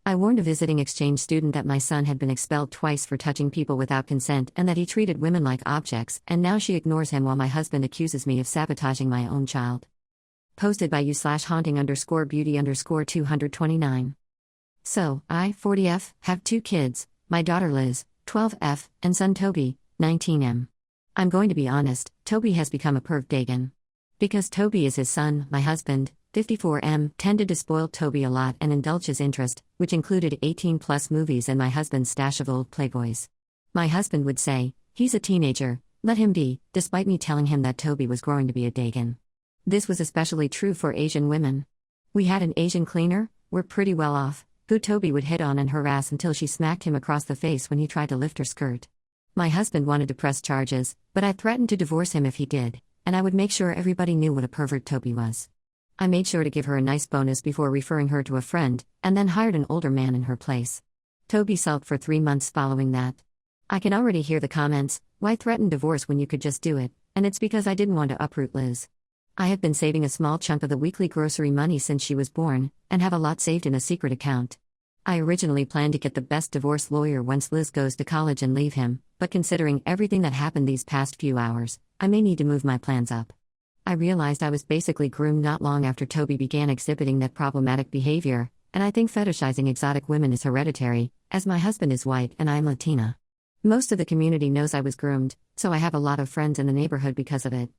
I warned a visiting exchange student that my son had been expelled twice for touching people without consent and that he treated women like objects, and now she ignores him while my husband accuses me of sabotaging my own child. Posted by you/haunting_beauty_229. So, I, 40F, have 2 kids, my daughter Liz, 12F, and son Toby, 19M. I'm going to be honest, Toby has become a perv dagon. Because Toby is his son, my husband, 54M, tended to spoil Toby a lot and indulge his interest, which included 18-plus movies and my husband's stash of old Playboys. My husband would say, "He's a teenager, let him be," despite me telling him that Toby was growing to be a dagon. This was especially true for Asian women. We had an Asian cleaner, we're pretty well off, who Toby would hit on and harass until she smacked him across the face when he tried to lift her skirt. My husband wanted to press charges, but I threatened to divorce him if he did, and I would make sure everybody knew what a pervert Toby was. I made sure to give her a nice bonus before referring her to a friend, and then hired an older man in her place. Toby sulked for 3 months following that. I can already hear the comments, "Why threaten divorce when you could just do it?" And it's because I didn't want to uproot Liz. I have been saving a small chunk of the weekly grocery money since she was born, and have a lot saved in a secret account. I originally planned to get the best divorce lawyer once Liz goes to college and leave him, but considering everything that happened these past few hours, I may need to move my plans up. I realized I was basically groomed not long after Toby began exhibiting that problematic behavior, and I think fetishizing exotic women is hereditary, as my husband is white and I'm Latina. Most of the community knows I was groomed, so I have a lot of friends in the neighborhood because of it.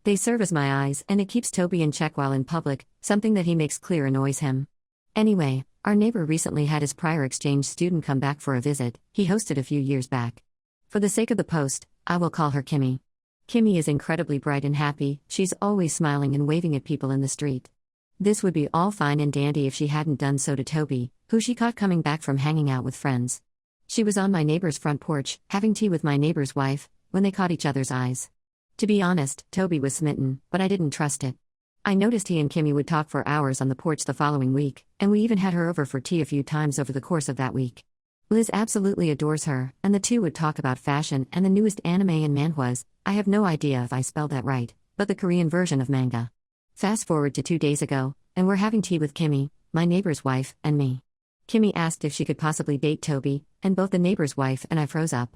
They serve as my eyes, and it keeps Toby in check while in public, something that he makes clear annoys him. Anyway, our neighbor recently had his prior exchange student come back for a visit he hosted a few years back. For the sake of the post, I will call her Kimmy. Kimmy is incredibly bright and happy, she's always smiling and waving at people in the street. This would be all fine and dandy if she hadn't done so to Toby, who she caught coming back from hanging out with friends. She was on my neighbor's front porch, having tea with my neighbor's wife, when they caught each other's eyes. To be honest, Toby was smitten, but I didn't trust it. I noticed he and Kimmy would talk for hours on the porch the following week, and we even had her over for tea a few times over the course of that week. Liz absolutely adores her, and the two would talk about fashion and the newest anime and manhwas. I have no idea if I spelled that right, but the Korean version of manga. Fast forward to 2 days ago, and we're having tea with Kimmy, my neighbor's wife, and me. Kimmy asked if she could possibly date Toby, and both the neighbor's wife and I froze up.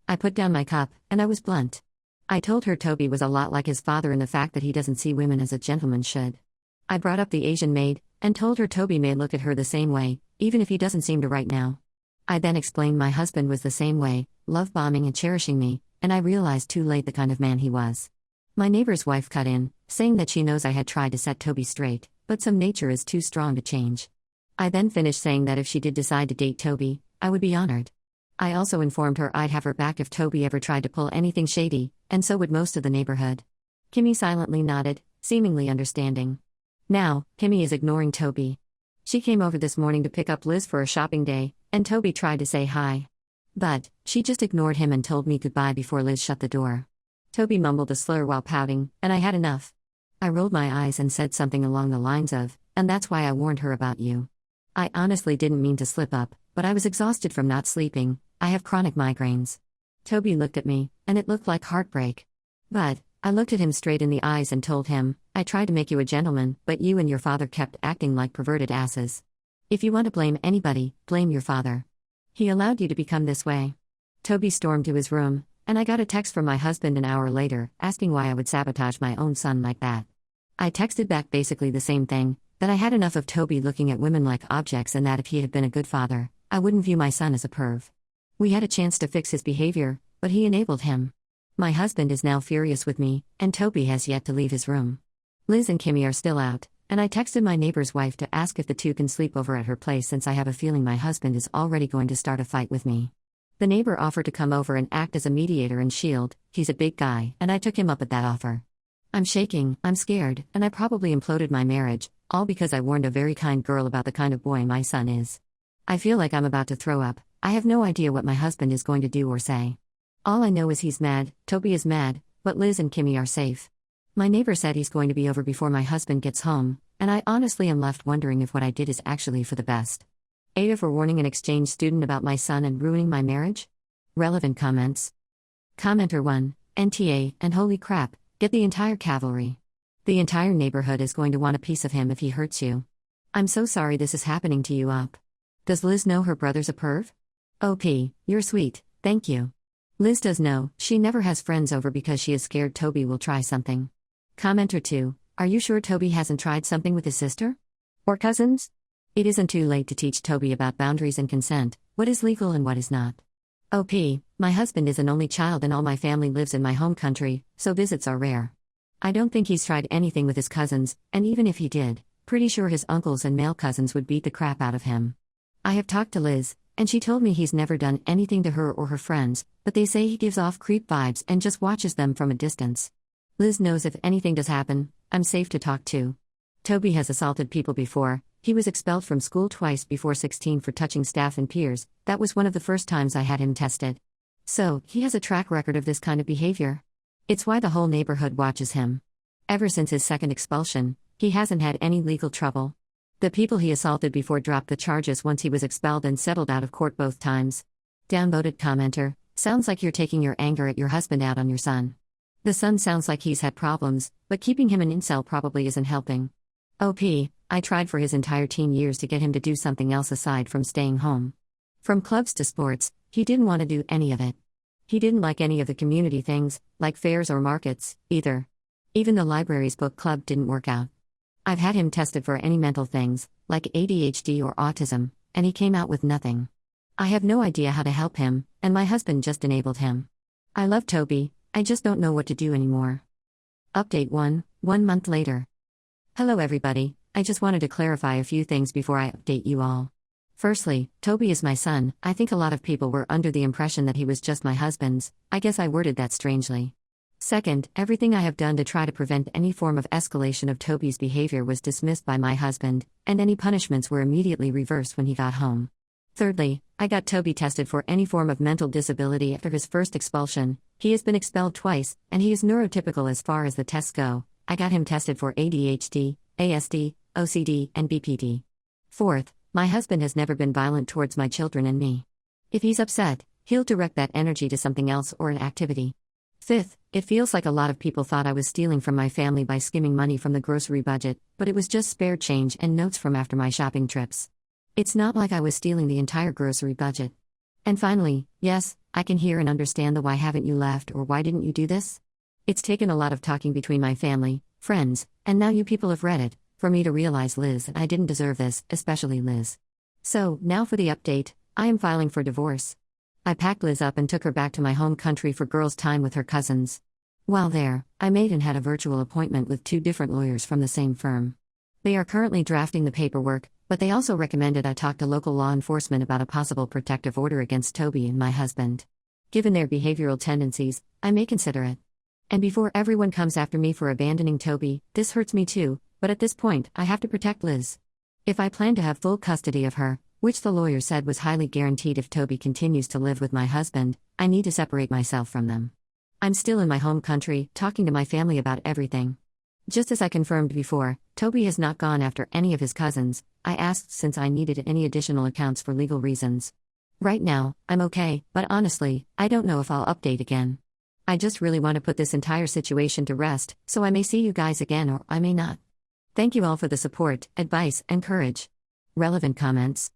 I put down my cup, and I was blunt. I told her Toby was a lot like his father in the fact that he doesn't see women as a gentleman should. I brought up the Asian maid, and told her Toby may look at her the same way, even if he doesn't seem to right now. I then explained my husband was the same way, love-bombing and cherishing me, and I realized too late the kind of man he was. My neighbor's wife cut in, saying that she knows I had tried to set Toby straight, but some nature is too strong to change. I then finished saying that if she did decide to date Toby, I would be honored. I also informed her I'd have her back if Toby ever tried to pull anything shady, and so would most of the neighborhood. Kimmy silently nodded, seemingly understanding. Now, Kimmy is ignoring Toby. She came over this morning to pick up Liz for a shopping day, and Toby tried to say hi. But she just ignored him and told me goodbye before Liz shut the door. Toby mumbled a slur while pouting, and I had enough. I rolled my eyes and said something along the lines of, "And that's why I warned her about you." I honestly didn't mean to slip up, but I was exhausted from not sleeping. I have chronic migraines. Toby looked at me, and it looked like heartbreak. But I looked at him straight in the eyes and told him, "I tried to make you a gentleman, but you and your father kept acting like perverted asses. If you want to blame anybody, blame your father. He allowed you to become this way." Toby stormed to his room, and I got a text from my husband an hour later, asking why I would sabotage my own son like that. I texted back basically the same thing, that I had enough of Toby looking at women like objects and that if he had been a good father, I wouldn't view my son as a perv. We had a chance to fix his behavior, but he enabled him. My husband is now furious with me, and Toby has yet to leave his room. Liz and Kimmy are still out, and I texted my neighbor's wife to ask if the two can sleep over at her place since I have a feeling my husband is already going to start a fight with me. The neighbor offered to come over and act as a mediator and shield. He's a big guy, and I took him up at that offer. I'm shaking, I'm scared, and I probably imploded my marriage, all because I warned a very kind girl about the kind of boy my son is. I feel like I'm about to throw up. I have no idea what my husband is going to do or say. All I know is he's mad, Toby is mad, but Liz and Kimmy are safe. My neighbor said he's going to be over before my husband gets home, and I honestly am left wondering if what I did is actually for the best. Ada for warning an exchange student about my son and ruining my marriage? Relevant comments. Commenter 1, NTA, and holy crap, get the entire cavalry. The entire neighborhood is going to want a piece of him if he hurts you. I'm so sorry this is happening to you up. Does Liz know her brother's a perv? OP, you're sweet, thank you. Liz does know, she never has friends over because she is scared Toby will try something. Commenter 2, are you sure Toby hasn't tried something with his sister? Or cousins? It isn't too late to teach Toby about boundaries and consent, what is legal and what is not. OP, my husband is an only child and all my family lives in my home country, so visits are rare. I don't think he's tried anything with his cousins, and even if he did, pretty sure his uncles and male cousins would beat the crap out of him. I have talked to Liz, and she told me he's never done anything to her or her friends, but they say he gives off creep vibes and just watches them from a distance. Liz knows if anything does happen, I'm safe to talk to. Toby has assaulted people before. He was expelled from school twice before 16 for touching staff and peers. That was one of the first times I had him tested. So, he has a track record of this kind of behavior. It's why the whole neighborhood watches him. Ever since his second expulsion, he hasn't had any legal trouble. The people he assaulted before dropped the charges once he was expelled and settled out of court both times. Downvoted commenter, sounds like you're taking your anger at your husband out on your son. The son sounds like he's had problems, but keeping him an incel probably isn't helping. OP, I tried for his entire teen years to get him to do something else aside from staying home. From clubs to sports, he didn't want to do any of it. He didn't like any of the community things, like fairs or markets, either. Even the library's book club didn't work out. I've had him tested for any mental things, like ADHD or autism, and he came out with nothing. I have no idea how to help him, and my husband just enabled him. I love Toby, I just don't know what to do anymore. Update 1 month later. Hello everybody, I just wanted to clarify a few things before I update you all. Firstly, Toby is my son. I think a lot of people were under the impression that he was just my husband's. I guess I worded that strangely. Second, everything I have done to try to prevent any form of escalation of Toby's behavior was dismissed by my husband, and any punishments were immediately reversed when he got home. Thirdly, I got Toby tested for any form of mental disability after his first expulsion. He has been expelled twice, and he is neurotypical as far as the tests go. I got him tested for ADHD, ASD, OCD, and BPD. Fourth, my husband has never been violent towards my children and me. If he's upset, he'll direct that energy to something else or an activity. Fifth, it feels like a lot of people thought I was stealing from my family by skimming money from the grocery budget, but it was just spare change and notes from after my shopping trips. It's not like I was stealing the entire grocery budget. And finally, yes, I can hear and understand the why haven't you left or why didn't you do this? It's taken a lot of talking between my family, friends, and now you people have read it, for me to realize Liz that I didn't deserve this, especially Liz. So, now for the update, I am filing for divorce. I packed Liz up and took her back to my home country for girls' time with her cousins. While there, I made and had a virtual appointment with 2 different lawyers from the same firm. They are currently drafting the paperwork, but they also recommended I talk to local law enforcement about a possible protective order against Toby and my husband. Given their behavioral tendencies, I may consider it. And before everyone comes after me for abandoning Toby, this hurts me too, but at this point, I have to protect Liz. If I plan to have full custody of her, which the lawyer said was highly guaranteed if Toby continues to live with my husband, I need to separate myself from them. I'm still in my home country, talking to my family about everything. Just as I confirmed before, Toby has not gone after any of his cousins. I asked since I needed any additional accounts for legal reasons. Right now, I'm okay, but honestly, I don't know if I'll update again. I just really want to put this entire situation to rest, so I may see you guys again or I may not. Thank you all for the support, advice, and courage. Relevant comments.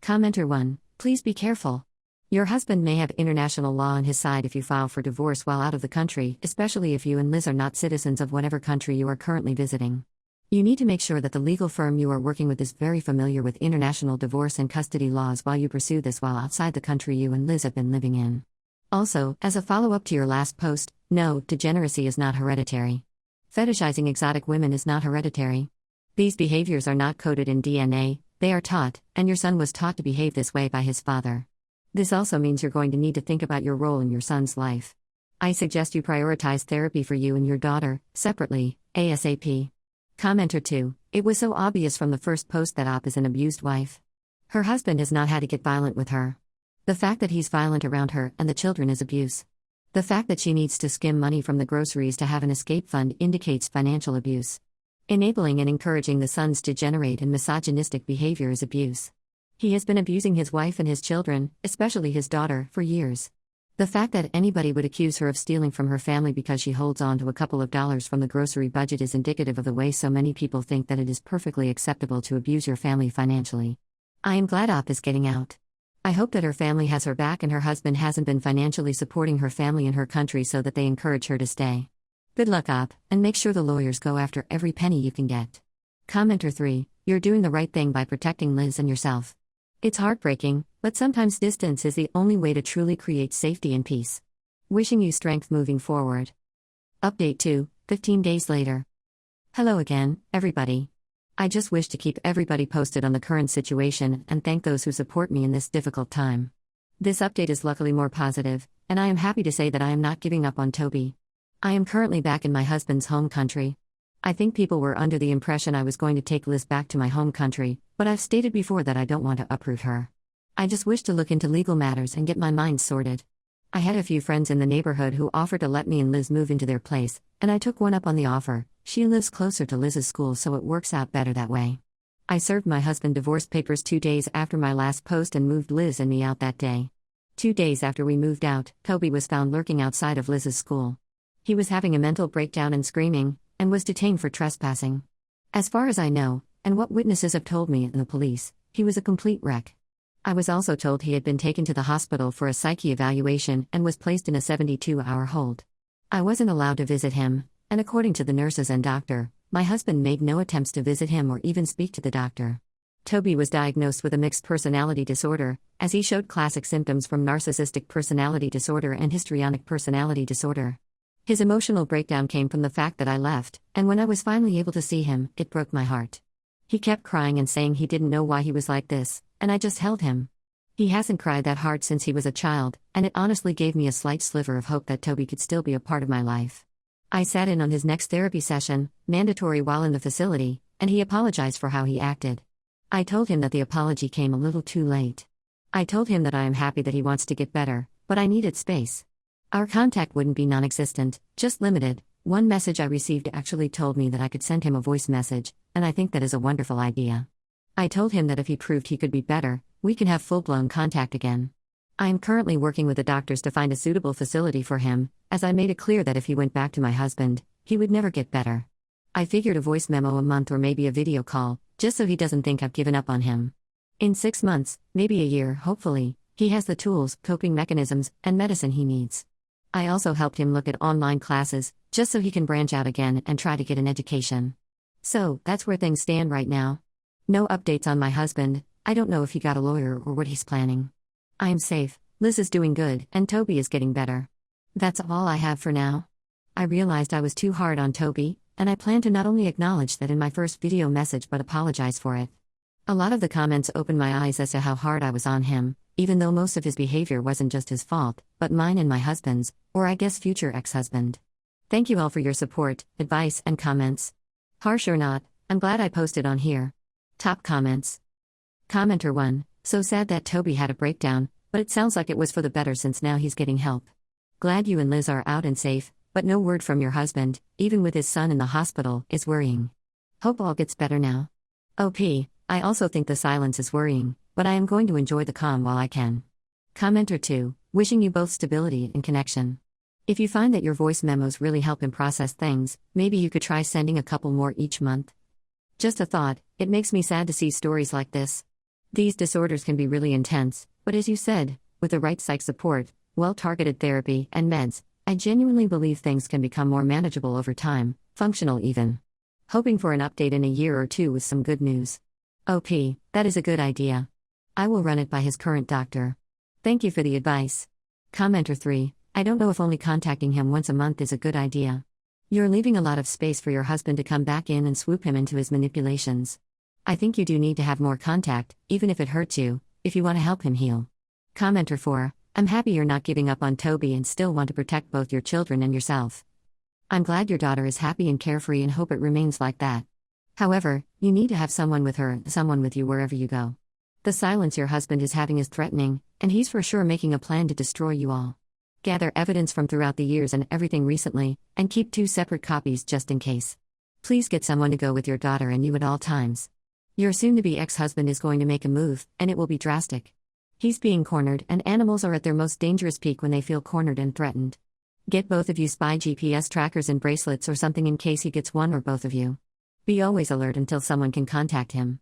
Commenter 1, please be careful. Your husband may have international law on his side if you file for divorce while out of the country, especially if you and Liz are not citizens of whatever country you are currently visiting. You need to make sure that the legal firm you are working with is very familiar with international divorce and custody laws while you pursue this while outside the country you and Liz have been living in. Also, as a follow-up to your last post, no, degeneracy is not hereditary. Fetishizing exotic women is not hereditary. These behaviors are not coded in DNA, they are taught, and your son was taught to behave this way by his father. This also means you're going to need to think about your role in your son's life. I suggest you prioritize therapy for you and your daughter, separately, ASAP. Commenter 2, it was so obvious from the first post that Op is an abused wife. Her husband has not had to get violent with her. The fact that he's violent around her and the children is abuse. The fact that she needs to skim money from the groceries to have an escape fund indicates financial abuse. Enabling and encouraging the son's degenerate and misogynistic behavior is abuse. He has been abusing his wife and his children, especially his daughter, for years. The fact that anybody would accuse her of stealing from her family because she holds on to a couple of dollars from the grocery budget is indicative of the way so many people think that it is perfectly acceptable to abuse your family financially. I am glad Op is getting out. I hope that her family has her back and her husband hasn't been financially supporting her family in her country so that they encourage her to stay. Good luck, Op, and make sure the lawyers go after every penny you can get. Commenter 3, you're doing the right thing by protecting Liz and yourself. It's heartbreaking, but sometimes distance is the only way to truly create safety and peace. Wishing you strength moving forward. Update 2, 15 days later. Hello again, everybody. I just wish to keep everybody posted on the current situation and thank those who support me in this difficult time. This update is luckily more positive, and I am happy to say that I am not giving up on Toby. I am currently back in my husband's home country. I think people were under the impression I was going to take Liz back to my home country, but I've stated before that I don't want to uproot her. I just wish to look into legal matters and get my mind sorted. I had a few friends in the neighborhood who offered to let me and Liz move into their place, and I took one up on the offer. She lives closer to Liz's school, so it works out better that way. I served my husband divorce papers 2 days after my last post and moved Liz and me out that day. 2 days after we moved out, Toby was found lurking outside of Liz's school. He was having a mental breakdown and screaming, and was detained for trespassing. As far as I know, and what witnesses have told me and the police, he was a complete wreck. I was also told he had been taken to the hospital for a psyche evaluation and was placed in a 72-hour hold. I wasn't allowed to visit him, and according to the nurses and doctor, my husband made no attempts to visit him or even speak to the doctor. Toby was diagnosed with a mixed personality disorder, as he showed classic symptoms from narcissistic personality disorder and histrionic personality disorder. His emotional breakdown came from the fact that I left, and when I was finally able to see him, it broke my heart. He kept crying and saying he didn't know why he was like this, and I just held him. He hasn't cried that hard since he was a child, and it honestly gave me a slight sliver of hope that Toby could still be a part of my life. I sat in on his next therapy session, mandatory while in the facility, and he apologized for how he acted. I told him that the apology came a little too late. I told him that I am happy that he wants to get better, but I needed space. Our contact wouldn't be non-existent, just limited. One message I received actually told me that I could send him a voice message, and I think that is a wonderful idea. I told him that if he proved he could be better, we can have full-blown contact again. I am currently working with the doctors to find a suitable facility for him, as I made it clear that if he went back to my husband, he would never get better. I figured a voice memo a month or maybe a video call, just so he doesn't think I've given up on him. In 6 months, maybe a year, hopefully, he has the tools, coping mechanisms, and medicine he needs. I also helped him look at online classes, just so he can branch out again and try to get an education. So, that's where things stand right now. No updates on my husband. I don't know if he got a lawyer or what he's planning. I am safe, Liz is doing good, and Toby is getting better. That's all I have for now. I realized I was too hard on Toby, and I plan to not only acknowledge that in my first video message but apologize for it. A lot of the comments opened my eyes as to how hard I was on him, even though most of his behavior wasn't just his fault, but mine and my husband's, or I guess future ex-husband. Thank you all for your support, advice, and comments. Harsh or not, I'm glad I posted on here. Top comments. Commenter 1, so sad that Toby had a breakdown, but it sounds like it was for the better since now he's getting help. Glad you and Liz are out and safe, but no word from your husband, even with his son in the hospital, is worrying. Hope all gets better now. OP, I also think the silence is worrying, but I am going to enjoy the calm while I can. Commenter 2, wishing you both stability and connection. If you find that your voice memos really help him process things, maybe you could try sending a couple more each month. Just a thought, it makes me sad to see stories like this. These disorders can be really intense, but as you said, with the right psych support, well-targeted therapy, and meds, I genuinely believe things can become more manageable over time, functional even. Hoping for an update in a year or two with some good news. OP, that is a good idea. I will run it by his current doctor. Thank you for the advice. Commenter 3, I don't know if only contacting him once a month is a good idea. You're leaving a lot of space for your husband to come back in and swoop him into his manipulations. I think you do need to have more contact, even if it hurts you, if you want to help him heal. Commenter 4, I'm happy you're not giving up on Toby and still want to protect both your children and yourself. I'm glad your daughter is happy and carefree and hope it remains like that. However, you need to have someone with her, someone with you wherever you go. The silence your husband is having is threatening, and he's for sure making a plan to destroy you all. Gather evidence from throughout the years and everything recently, and keep 2 separate copies just in case. Please get someone to go with your daughter and you at all times. Your soon-to-be ex-husband is going to make a move, and it will be drastic. He's being cornered, and animals are at their most dangerous peak when they feel cornered and threatened. Get both of you spy GPS trackers and bracelets or something in case he gets one or both of you. Be always alert until someone can contact him.